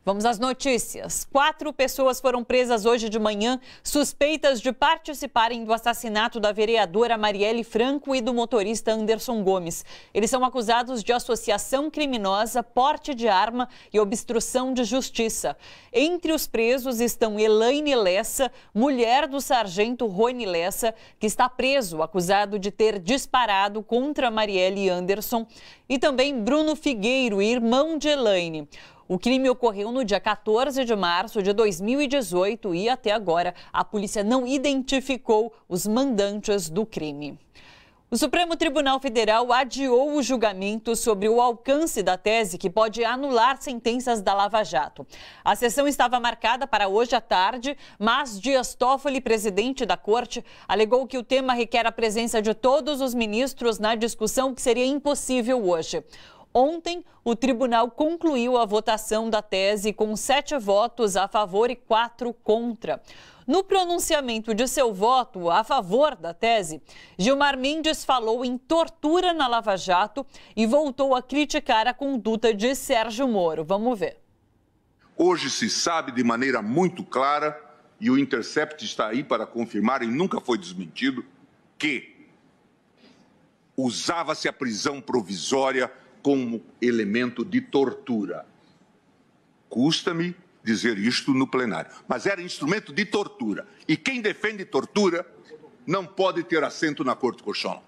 Vamos às notícias. 4 pessoas foram presas hoje de manhã, suspeitas de participarem do assassinato da vereadora Marielle Franco e do motorista Anderson Gomes. Eles são acusados de associação criminosa, porte de arma e obstrução de justiça. Entre os presos estão Elaine Lessa, mulher do sargento Rony Lessa, que está preso, acusado de ter disparado contra Marielle e Anderson, e também Bruno Figueiro, irmão de Elaine. O crime ocorreu no dia 14 de março de 2018 e até agora a polícia não identificou os mandantes do crime. O Supremo Tribunal Federal adiou o julgamento sobre o alcance da tese que pode anular sentenças da Lava Jato. A sessão estava marcada para hoje à tarde, mas Dias Toffoli, presidente da corte, alegou que o tema requer a presença de todos os ministros na discussão, que seria impossível hoje. Ontem, o tribunal concluiu a votação da tese com 7 votos a favor e 4 contra. No pronunciamento de seu voto a favor da tese, Gilmar Mendes falou em tortura na Lava Jato e voltou a criticar a conduta de Sérgio Moro. Vamos ver. Hoje se sabe de maneira muito clara, e o Intercept está aí para confirmar e nunca foi desmentido, que usava-se a prisão provisória como elemento de tortura. Custa-me dizer isto no plenário, mas era instrumento de tortura. E quem defende tortura não pode ter assento na Corte Constitucional.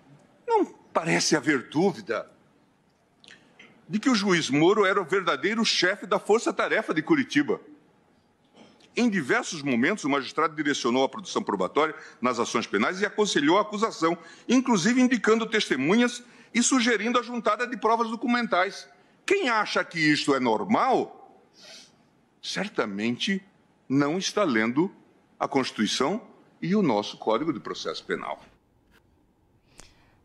Não parece haver dúvida de que o juiz Moro era o verdadeiro chefe da força-tarefa de Curitiba. Em diversos momentos, o magistrado direcionou a produção probatória nas ações penais e aconselhou a acusação, inclusive indicando testemunhas e sugerindo a juntada de provas documentais. Quem acha que isto é normal, certamente não está lendo a Constituição e o nosso Código de Processo Penal.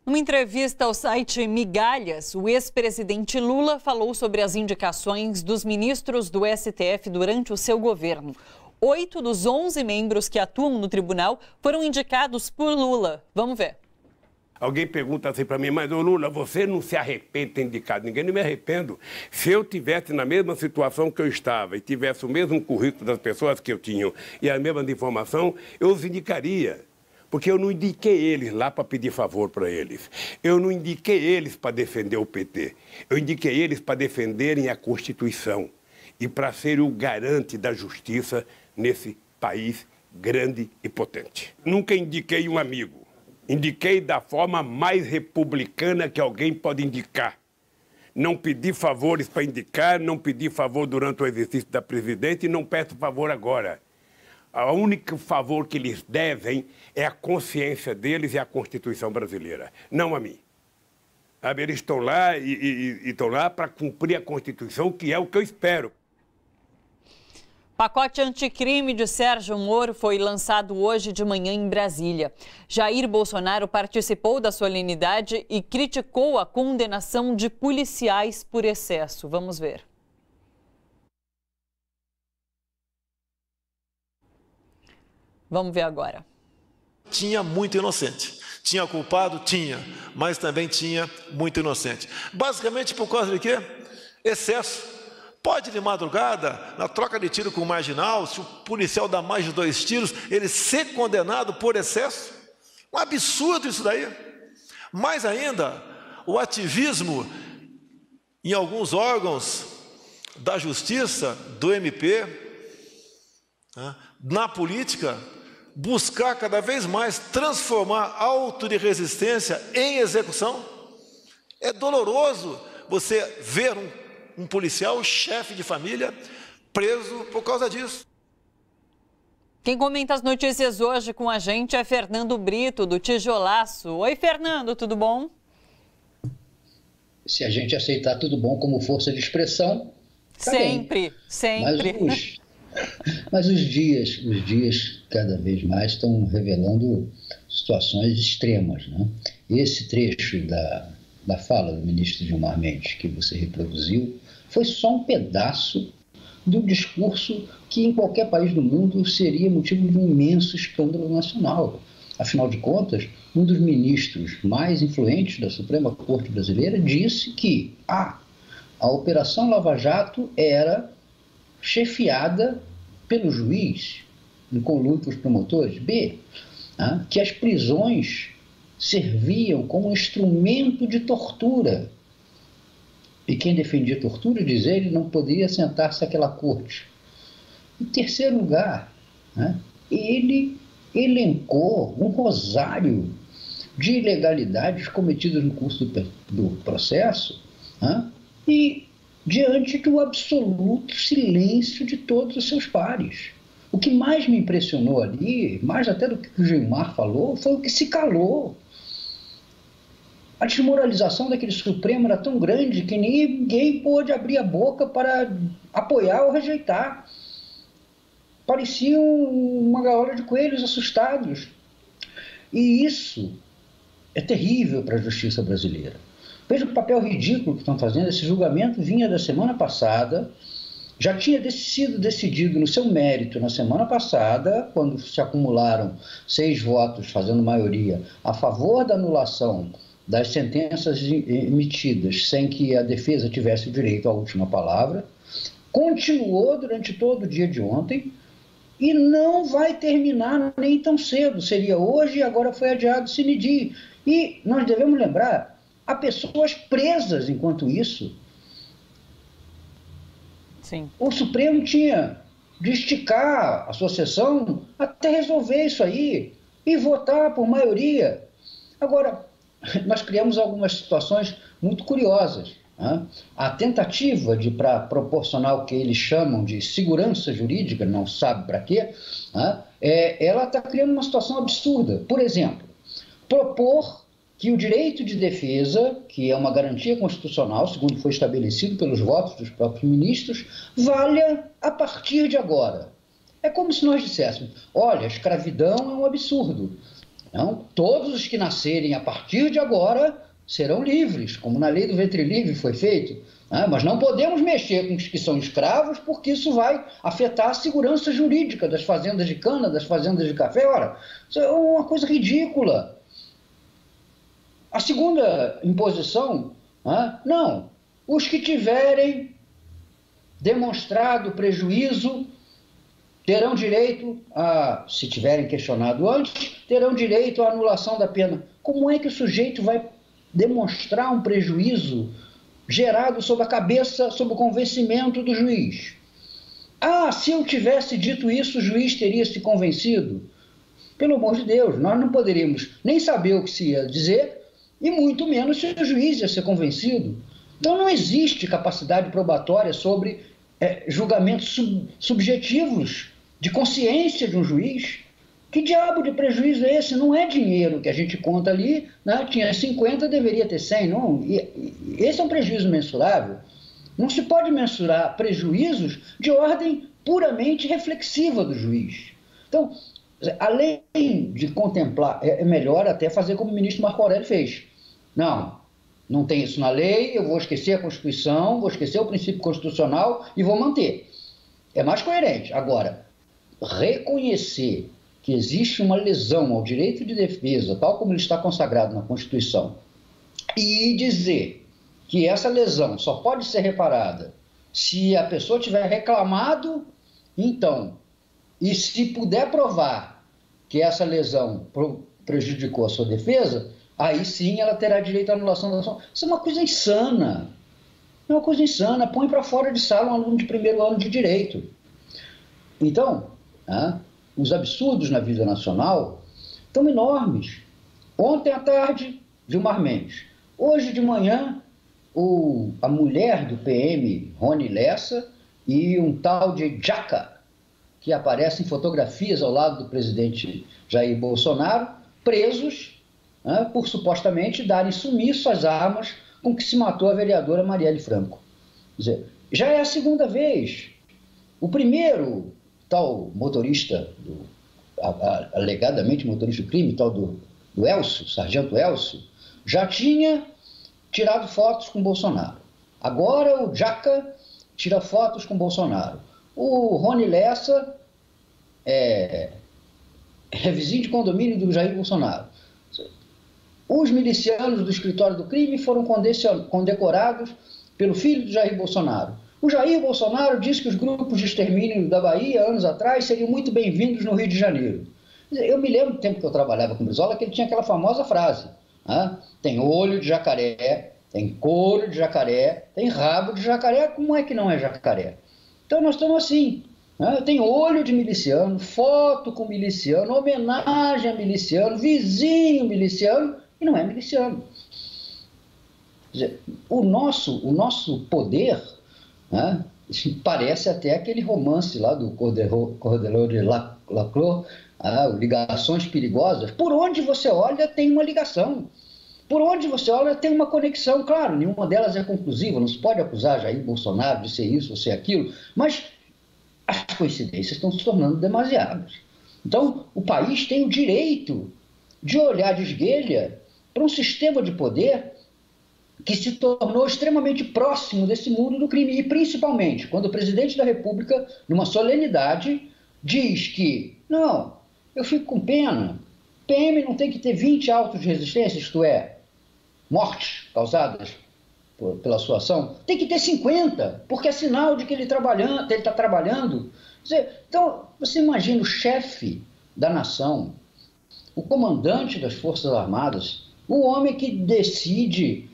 Numa entrevista ao site Migalhas, o ex-presidente Lula falou sobre as indicações dos ministros do STF durante o seu governo. 8 dos 11 membros que atuam no tribunal foram indicados por Lula. Vamos ver. Alguém pergunta assim para mim, mas ô Lula, você não se arrepende de ter indicado ninguém? Não me arrependo. Se eu tivesse na mesma situação que eu estava e tivesse o mesmo currículo das pessoas que eu tinha e a mesma informação, eu os indicaria. Porque eu não indiquei eles lá para pedir favor para eles. Eu não indiquei eles para defender o PT. Eu indiquei eles para defenderem a Constituição e para serem o garante da justiça nesse país grande e potente. Nunca indiquei um amigo. Indiquei da forma mais republicana que alguém pode indicar. Não pedi favores para indicar, não pedi favor durante o exercício da presidência e não peço favor agora. O único favor que eles devem é a consciência deles e a Constituição brasileira, não a mim. Eles estão lá e estão lá para cumprir a Constituição, que é o que eu espero. Pacote anticrime de Sérgio Moro foi lançado hoje de manhã em Brasília. Jair Bolsonaro participou da solenidade e criticou a condenação de policiais por excesso. Vamos ver. Vamos ver agora. Tinha muito inocente. Tinha culpado? Tinha. Mas também tinha muito inocente. Basicamente por causa de quê? Excesso. Pode de madrugada, na troca de tiro com o marginal, se o policial dá mais de 2 tiros, ele ser condenado por excesso? Um absurdo isso daí. Mais ainda, o ativismo em alguns órgãos da justiça, do MP, na política, buscar cada vez mais transformar auto de resistência em execução. É doloroso você ver um policial, chefe de família, preso por causa disso. Quem comenta as notícias hoje com a gente é Fernando Brito, do Tijolaço. Oi, Fernando, tudo bom? Se a gente aceitar tudo bom como força de expressão, tá sempre, bem. sempre. Mas os dias cada vez mais estão revelando situações extremas, né? Esse trecho da fala do ministro Gilmar Mendes, que você reproduziu, foi só um pedaço do discurso que em qualquer país do mundo seria motivo de um imenso escândalo nacional. Afinal de contas, um dos ministros mais influentes da Suprema Corte Brasileira disse que a Operação Lava Jato era chefiada pelo juiz, em conluio com os promotores. B, que as prisões serviam como instrumento de tortura. E quem defendia tortura, diz ele, não poderia sentar-se àquela corte. Em terceiro lugar, ele elencou um rosário de ilegalidades cometidas no curso do processo, e diante do absoluto silêncio de todos os seus pares. O que mais me impressionou ali, mais até do que o Gilmar falou, foi o que se calou. A desmoralização daquele Supremo era tão grande que ninguém pôde abrir a boca para apoiar ou rejeitar. Pareciam uma gaiola de coelhos assustados. E isso é terrível para a justiça brasileira. Veja o papel ridículo que estão fazendo. Esse julgamento vinha da semana passada, já tinha sido decidido no seu mérito na semana passada, quando se acumularam 6 votos, fazendo maioria, a favor da anulação das sentenças emitidas sem que a defesa tivesse direito à última palavra. Continuou durante todo o dia de ontem e não vai terminar nem tão cedo. Seria hoje e agora foi adiado sine die. E nós devemos lembrar, há pessoas presas enquanto isso. Sim. O Supremo tinha de esticar a sua sessão até resolver isso aí e votar por maioria. Agora, nós criamos algumas situações muito curiosas. A tentativa de, para proporcionar o que eles chamam de segurança jurídica, não sabe para quê, ela está criando uma situação absurda. Por exemplo, propor que o direito de defesa, que é uma garantia constitucional, segundo foi estabelecido pelos votos dos próprios ministros, valha a partir de agora. É como se nós disséssemos, olha, a escravidão é um absurdo. Não, todos os que nascerem a partir de agora serão livres, como na lei do ventre livre foi feito. Mas não podemos mexer com os que são escravos, porque isso vai afetar a segurança jurídica das fazendas de cana, das fazendas de café. Ora, isso é uma coisa ridícula. A segunda imposição, não, os que tiverem demonstrado prejuízo terão direito a, se tiverem questionado antes, terão direito à anulação da pena. Como é que o sujeito vai demonstrar um prejuízo gerado sob a cabeça, sob o convencimento do juiz? Se eu tivesse dito isso, o juiz teria se convencido? Pelo amor de Deus, nós não poderíamos nem saber o que se ia dizer, e muito menos se o juiz ia ser convencido. Então não existe capacidade probatória sobre julgamentos subjetivos de consciência de um juiz. Que diabo de prejuízo é esse? Não é dinheiro que a gente conta ali, tinha 50, deveria ter 100, não. Esse é um prejuízo mensurável. Não se pode mensurar prejuízos de ordem puramente reflexiva do juiz. Então, além de contemplar, é melhor até fazer como o ministro Marco Aurélio fez. Não tem isso na lei, eu vou esquecer a Constituição, vou esquecer o princípio constitucional e vou manter. É mais coerente. Agora, reconhecer que existe uma lesão ao direito de defesa, tal como ele está consagrado na Constituição, e dizer que essa lesão só pode ser reparada se a pessoa tiver reclamado, então, e se puder provar que essa lesão prejudicou a sua defesa, aí sim ela terá direito à anulação da ação. Isso é uma coisa insana. É uma coisa insana. Põe para fora de sala um aluno de primeiro ano de direito. Então, os absurdos na vida nacional estão enormes. Ontem à tarde, Gilmar Mendes. Hoje de manhã, a mulher do PM, Rony Lessa, e um tal de Jaca, que aparece em fotografias ao lado do presidente Jair Bolsonaro, presos por supostamente darem sumiço às armas com que se matou a vereadora Marielle Franco. Quer dizer, já é a segunda vez. O primeiro tal motorista, alegadamente motorista do crime, tal do Elcio, sargento Elcio, já tinha tirado fotos com Bolsonaro. Agora o Jaca tira fotos com Bolsonaro. O Rony Lessa é vizinho de condomínio do Jair Bolsonaro. Os milicianos do escritório do crime foram condecorados pelo filho do Jair Bolsonaro. O Jair Bolsonaro disse que os grupos de extermínio da Bahia, anos atrás, seriam muito bem-vindos no Rio de Janeiro. Eu me lembro do tempo que eu trabalhava com o Brizola, que ele tinha aquela famosa frase, né? Tem olho de jacaré, tem couro de jacaré, tem rabo de jacaré, como é que não é jacaré? Então nós estamos assim, né? Tem olho de miliciano, foto com miliciano, homenagem a miliciano, vizinho miliciano, e não é miliciano. Quer dizer, o nosso poder, né, parece até aquele romance lá do Cordelor de Laclos, Ligações Perigosas. Por onde você olha tem uma ligação. Por onde você olha tem uma conexão. Claro, nenhuma delas é conclusiva, não se pode acusar Jair Bolsonaro de ser isso ou ser aquilo, mas as coincidências estão se tornando demasiadas. Então, o país tem o direito de olhar de esguelha para um sistema de poder que se tornou extremamente próximo desse mundo do crime. E principalmente quando o presidente da República, numa solenidade, diz que, não, eu fico com pena, PM não tem que ter 20 autos de resistência, isto é, mortes causadas pela sua ação, tem que ter 50, porque é sinal de que ele está trabalhando. Então, você imagina o chefe da nação, o comandante das Forças Armadas, o homem que decide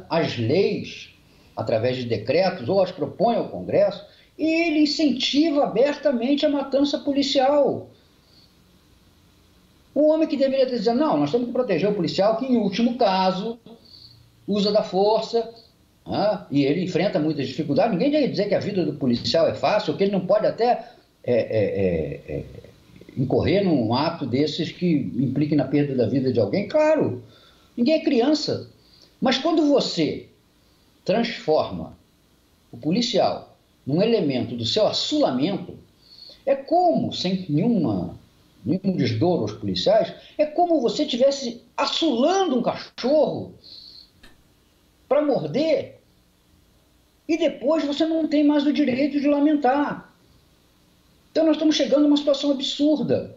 as leis através de decretos ou as propõe ao Congresso, e ele incentiva abertamente a matança policial. O homem que deveria dizer, não, nós temos que proteger o policial que, em último caso, usa da força, e ele enfrenta muitas dificuldades. Ninguém deve dizer que a vida do policial é fácil, ou que ele não pode até incorrer num ato desses que implique na perda da vida de alguém. Claro, ninguém é criança. Mas quando você transforma o policial num elemento do seu assulamento, é como, sem nenhum desdouro aos policiais, é como você estivesse assulando um cachorro para morder e depois você não tem mais o direito de lamentar. Então nós estamos chegando a uma situação absurda.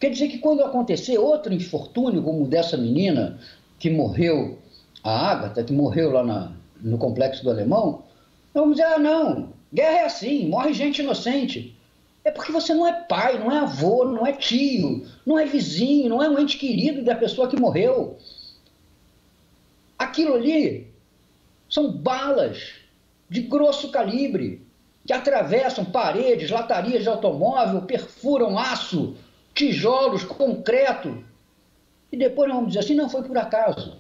Quer dizer que quando acontecer outro infortúnio como o dessa menina que morreu, a Ágata, que morreu lá no Complexo do Alemão, vamos dizer, não, guerra é assim, morre gente inocente. É porque você não é pai, não é avô, não é tio, não é vizinho, não é um ente querido da pessoa que morreu. Aquilo ali são balas de grosso calibre que atravessam paredes, latarias de automóvel, perfuram aço, tijolos, concreto. E depois nós vamos dizer assim, não, foi por acaso.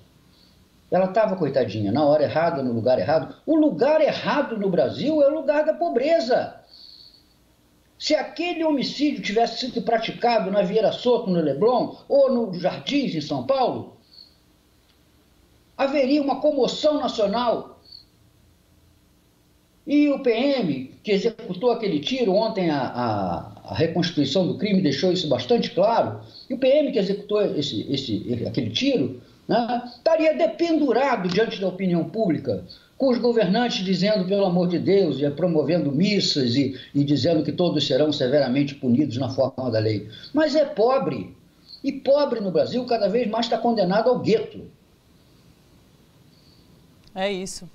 Ela estava, coitadinha, na hora errada, no lugar errado. O lugar errado no Brasil é o lugar da pobreza. Se aquele homicídio tivesse sido praticado na Vieira Soto, no Leblon, ou no Jardins, em São Paulo, haveria uma comoção nacional. E o PM, que executou aquele tiro, ontem a reconstituição do crime deixou isso bastante claro, e o PM que executou aquele tiro, né, estaria dependurado diante da opinião pública, com os governantes dizendo, pelo amor de Deus, e promovendo missas e dizendo que todos serão severamente punidos na forma da lei. Mas é pobre. E pobre no Brasil cada vez mais está condenado ao gueto. É isso.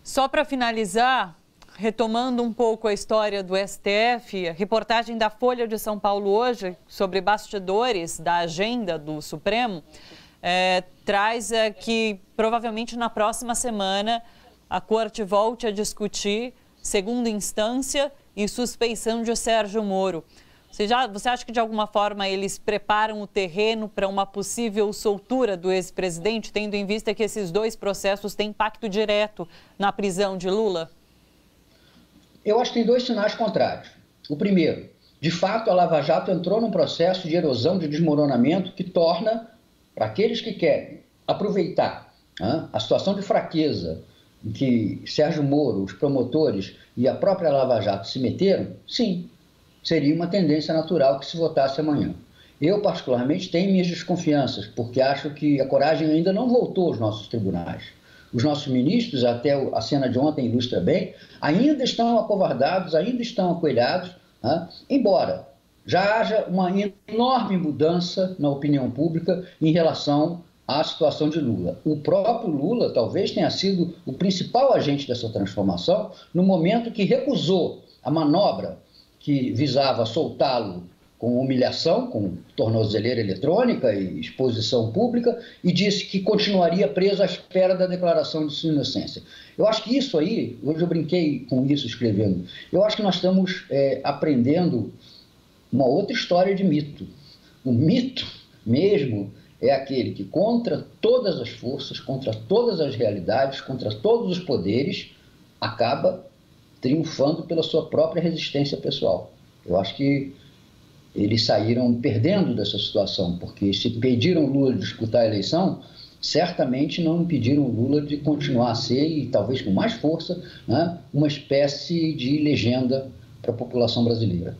Só para finalizar, retomando um pouco a história do STF, a reportagem da Folha de São Paulo hoje sobre bastidores da agenda do Supremo, traz que provavelmente na próxima semana a Corte volte a discutir segunda instância e suspeição de Sérgio Moro. Você acha que de alguma forma eles preparam o terreno para uma possível soltura do ex-presidente, tendo em vista que esses dois processos têm impacto direto na prisão de Lula? Eu acho que tem dois sinais contrários. O primeiro, de fato a Lava Jato entrou num processo de erosão, de desmoronamento que torna, para aqueles que querem aproveitar a situação de fraqueza em que Sérgio Moro, os promotores e a própria Lava Jato se meteram, sim, seria uma tendência natural que se votasse amanhã. Eu, particularmente, tenho minhas desconfianças, porque acho que a coragem ainda não voltou aos nossos tribunais. Os nossos ministros, até a cena de ontem ilustra bem, ainda estão acovardados, ainda estão acoelhados, embora já haja uma enorme mudança na opinião pública em relação à situação de Lula. O próprio Lula talvez tenha sido o principal agente dessa transformação no momento que recusou a manobra que visava soltá-lo com humilhação, com tornozeleira eletrônica e exposição pública, e disse que continuaria preso à espera da declaração de sua inocência. Eu acho que isso aí, hoje eu brinquei com isso escrevendo, eu acho que nós estamos aprendendo uma outra história de mito. O mito mesmo é aquele que, contra todas as forças, contra todas as realidades, contra todos os poderes, acaba triunfando pela sua própria resistência pessoal. Eu acho que eles saíram perdendo dessa situação, porque se impediram Lula de disputar a eleição, certamente não impediram Lula de continuar a ser, e talvez com mais força, né, uma espécie de legenda para a população brasileira.